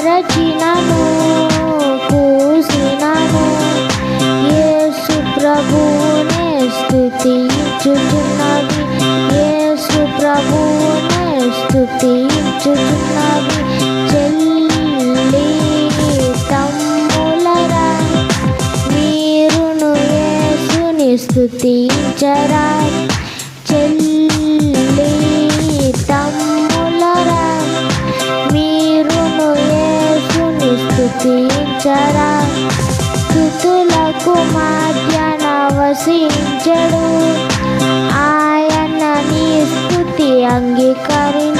అరచినను కూసినను యేసు ప్రభువునే స్తుతించుచున్నవి, యేసు ప్రభువునే స్తుతించుచున్నవి. చెల్లి తమ్ములరా మీరును యేసుని స్తుతించరా, చెల్లి తమ్ములరా మీరును యేసుని స్తుతించరా. స్తుతులకు మధ్యన వసించెడు ఆయన నీ స్తుతి అంగీకరించెను.